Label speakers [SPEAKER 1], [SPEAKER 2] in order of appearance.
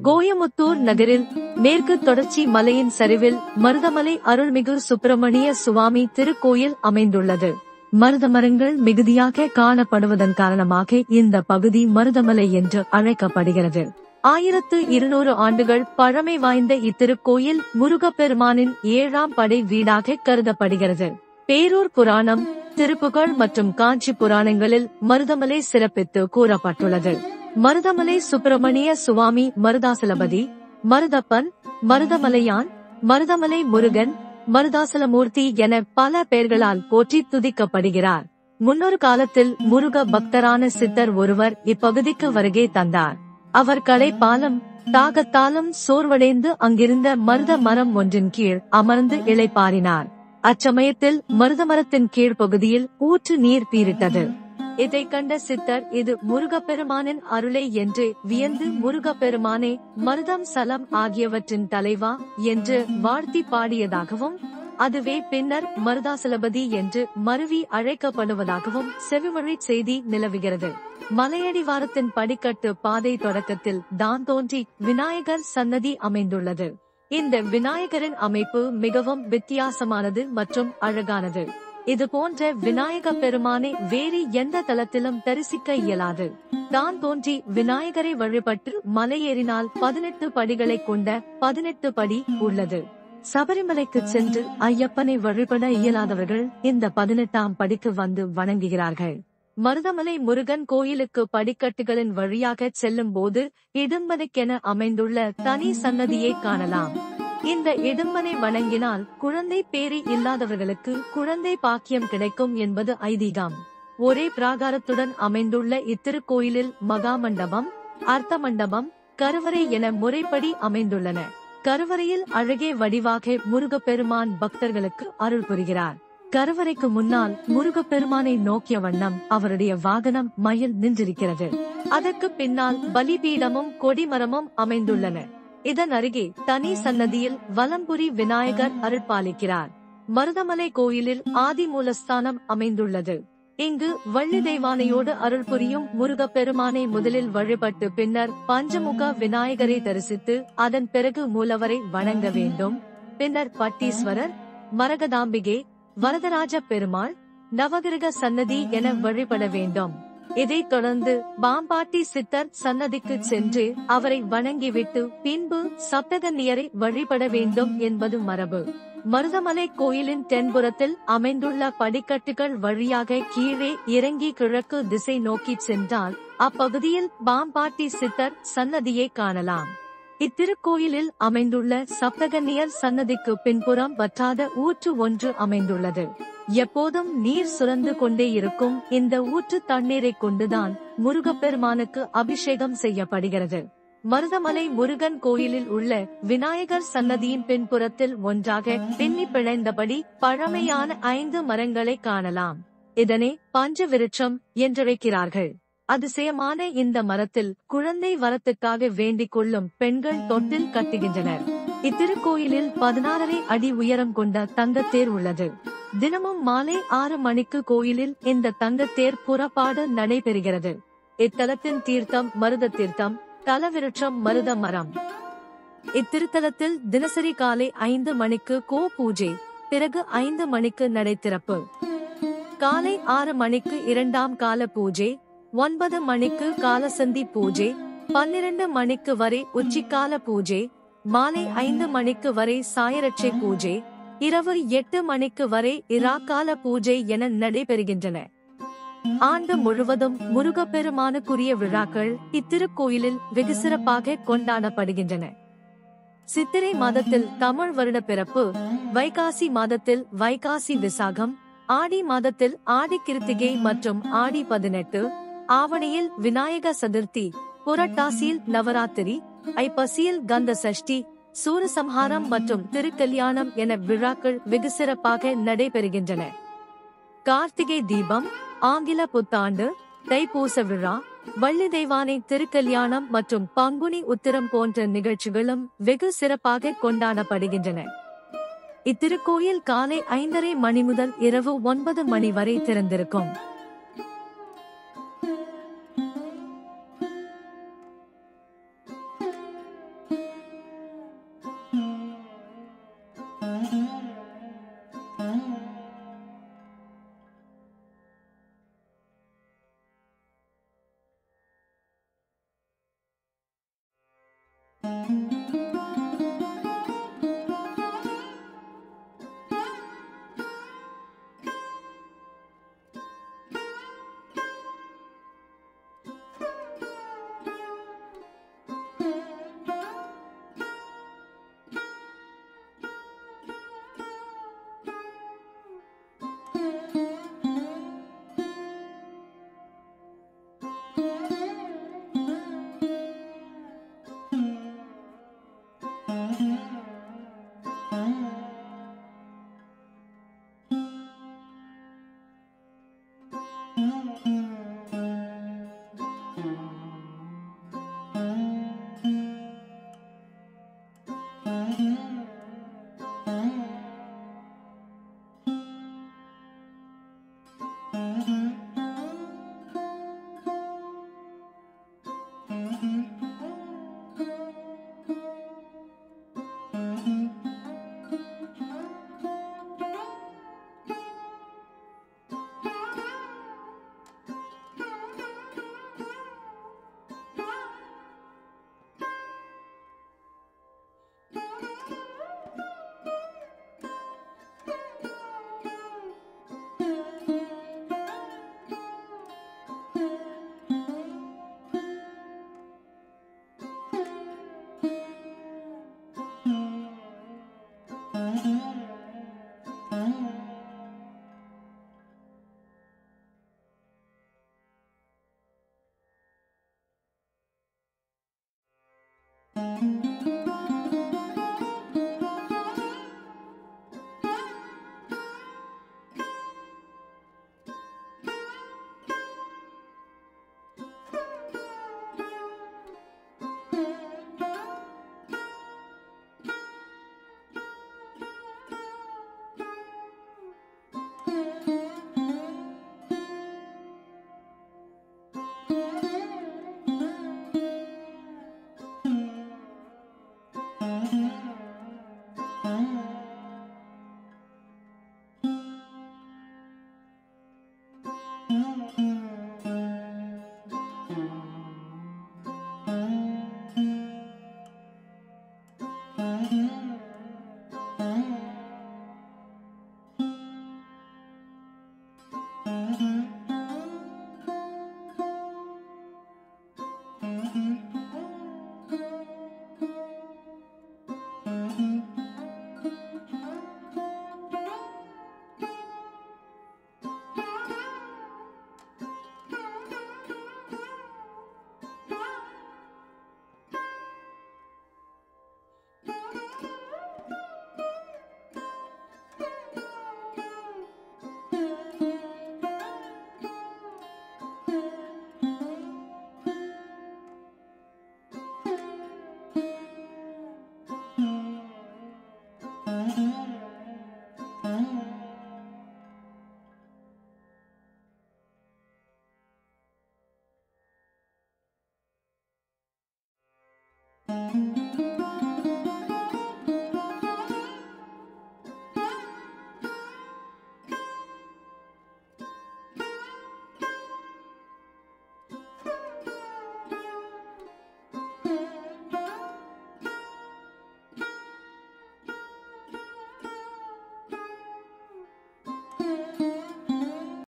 [SPEAKER 1] கோயமுத்தூர் நகரில் மேற்கு தொடர்ச்சி மலையின் சரிவில் மருதமலை அருள்மிகு சுப்பிரமணிய சுவாமி திருக்கோயில் அமைந்துள்ளது. மருதமரங்கள் மிகுதியாக காணப்படுவதன் காரணமாக இந்த பகுதி மருதமலை என்று அழைக்கப்படுகிறது. 1200 ஆண்டுகள் பழமை வாய்ந்த இத்திருக்கோயில் முருகப்பெருமானின் 7ஆம் படை வீடாக கருதப்படுகிறது. பேரூர் புராணம், திருப்புகழ் மற்றும் காஞ்சி புராணங்களில் மருதமலை சிறப்பித்து கூறப்பட்டுள்ளது. மருதமலை சுப்பிரமணிய சுவாமி மருதாசலபதி, மருதப்பன், மருதமலையான், மருதமலை முருகன், மருதாசலமூர்த்தி என பல பெயர்களால் போற்றி துதிக்கப்படுகிறார். முன்னொரு காலத்தில் முருக பக்தரான சித்தர் ஒருவர் இப்பகுதிக்கு வருகை தந்தார். அவர் களைப்பாலும் தாகத்தாலும் சோர்வடைந்து அங்கிருந்த மருத மரம் ஒன்றின் கீழ் அமர்ந்து இளைப்பாறினார். அச்சமயத்தில் மருதமரத்தின் கீழ்ப்பகுதியில் ஊற்று நீர் பீரிட்டது. இதை கண்ட சித்தர் இது முருகப்பெருமானின் அருளை என்று வியந்து, முருகப்பெருமானே, மருதம் சலம் ஆகியவற்றின் தலைவா என்று வாழ்த்தி பாடியதாகவும், அதுவே பின்னர் மருதாசலபதி என்று மருவி அழைக்கப்படுவதாகவும் செவிவழி செய்தி நிலவுகிறது. மலையடிவாரத்தின் படிக்கட்டு பாதை தொடக்கத்தில் தான் தோன்றி விநாயகர் சன்னதி அமைந்துள்ளது. இந்த விநாயகரின் அமைப்பு மிகவும் வித்தியாசமானது மற்றும் அழகானது. இது போன்ற விநாயக பெருமானை வேறு எந்த தலத்திலும் தரிசிக்க இயலாது. தான் தோன்றி விநாயகரை வழிபட்டு மலையேறினால் 18 படிகளை கொண்ட 18 படி உள்ளது. சபரிமலைக்கு சென்று ஐயப்பனை வழிபட இயலாதவர்கள் இந்த 18ஆம் படிக்கு வந்து வணங்குகிறார்கள். மருதமலை முருகன் கோயிலுக்கு படிக்கட்டுகளின் வழியாக செல்லும் போது இடும்பனைக்கென அமைந்துள்ள தனி சன்னதியை காணலாம். இந்த இடும்பனை வணங்கினால் குழந்தை பேறு இல்லாதவர்களுக்கு குழந்தை பாக்கியம் கிடைக்கும் என்பது ஐதீகம். ஒரே பிராகாரத்துடன் அமைந்துள்ள இத்திருக்கோயிலில் மகாமண்டபம், அர்த்த மண்டபம், கருவறை என முறைப்படி அமைந்துள்ளன. கருவறையில் அழகே வடிவாக முருகப்பெருமான் பக்தர்களுக்கு அருள் புரிகிறார். கருவறைக்கு முன்னால் முருகப்பெருமானை நோக்கிய வண்ணம் அவருடைய வாகனம் மயில் நின்றிருக்கிறது. அதற்கு பின்னால் பலிபீடமும் கொடிமரமும் அமைந்துள்ளன. இதன் அருகே தனி சன்னதியில் வலம்புரி விநாயகர் அருள்பாலிக்கிறார். மருதமலை கோயிலில் ஆதிமூலஸ்தானம் அமைந்துள்ளது. இங்கு வள்ளி தெய்வானையோடு அருள் புரியும் முருகப்பெருமானை முதலில் வழிபட்டு பின்னர் பஞ்சமுக விநாயகரை தரிசித்து அதன் பிறகு மூலவரை வணங்க வேண்டும். பின்னர் பட்டீஸ்வரர், மரகதாம்பிகை, வரதராஜ பெருமாள், நவகிரக சன்னதி என வழிபட வேண்டும். இதைத் தொடர்ந்து பாம்பாட்டி சித்தர் சன்னதிக்கு சென்று அவரை வணங்கிவிட்டு பின்பு சப்தகன்னியரை வழிபட வேண்டும் என்பது மரபு. மருதமலை கோயிலின் தென்புறத்தில் அமைந்துள்ள படிக்கட்டுகள் வழியாக கீழே இறங்கி கிழக்கு திசை நோக்கி சென்றால் அப்பகுதியில் பாம்பாட்டி சித்தர் சன்னதியை காணலாம். இத்திருக்கோயிலில் அமைந்துள்ள சப்தகன்னியர் சன்னதிக்கு பின்புறம் வற்றாத ஊற்று ஒன்று அமைந்துள்ளது. எப்போதும் நீர் சுரந்து கொண்டே இருக்கும் இந்த ஊற்று தண்ணீரை கொண்டுதான் முருகப்பெருமானுக்கு அபிஷேகம் செய்யப்படுகிறது. மருதமலை முருகன் கோயிலில் உள்ள விநாயகர் சன்னதியின் பின்புறத்தில் ஒன்றாக பின்னி பிணைந்தபடி பழமையான 5 மரங்களை காணலாம். இதனை பஞ்சவிருட்சம் என்றழைக்கிறார்கள். அதிசயமான இந்த மரத்தில் குழந்தை வரத்துக்காக வேண்டிக் கொள்ளும் பெண்கள் தொட்டில் கட்டுகின்றனர். இத்திருக்கோயிலில் 16.5 அடி உயரம் கொண்ட தங்கத்தேர் உள்ளது. தினமும் மாலை 6 மணிக்கு கோயிலில் இந்த தங்கத்தேர் புறப்பாடு நடைபெறுகிறது. இத்தலத்தின் தீர்த்தம் மருத தீர்த்தம், தலவிருட்சம் மருத மரம். இத்திருத்தலத்தில் தினசரி காலை 5 மணிக்கு கோ பூஜை, பிறகு 5 மணிக்கு நடை திறப்பு. காலை 6 மணிக்கு 2ஆம் கால பூஜை, 9 மணிக்கு காலசந்தி பூஜை, 12 மணிக்கு வரை உச்சிக்கால பூஜை, மாலை 5 மணிக்கு வரை சாயரட்சை பூஜை, இரவு 8 மணிக்கு வரை இராக்கால பூஜை என நடைபெறுகின்றன. ஆண்டு முழுவதும் முருகப்பெருமானுக்குரிய விழாக்கள் இத்திருக்கோயிலில் வெகு சிறப்பாக கொண்டாடப்படுகின்றன. சித்திரை மாதத்தில் தமிழ் வருட பிறப்பு, வைகாசி மாதத்தில் வைகாசி விசாகம், ஆடி மாதத்தில் ஆடி கிருத்திகை மற்றும் ஆடி 18, ஆவணியில் விநாயக சதுர்த்தி, புரட்டாசியில் நவராத்திரி, ஐப்பசியில் கந்த சஷ்டி, சூரசம்ஹாரம் மற்றும் திருக்கல்யாணம் என விழாக்கள் வெகு சிறப்பாக நடைபெறுகின்றன. கார்த்திகை தீபம், ஆங்கில புத்தாண்டு, தைப்பூச விழா, வள்ளி தெய்வானை திருக்கல்யாணம் மற்றும் பங்குனி உத்திரம் போன்ற நிகழ்ச்சிகளும் வெகு சிறப்பாக கொண்டாடப்படுகின்றன. இத்திருக்கோயில் காலை 5:30 மணி முதல் இரவு 9 மணி வரை திறந்திருக்கும்.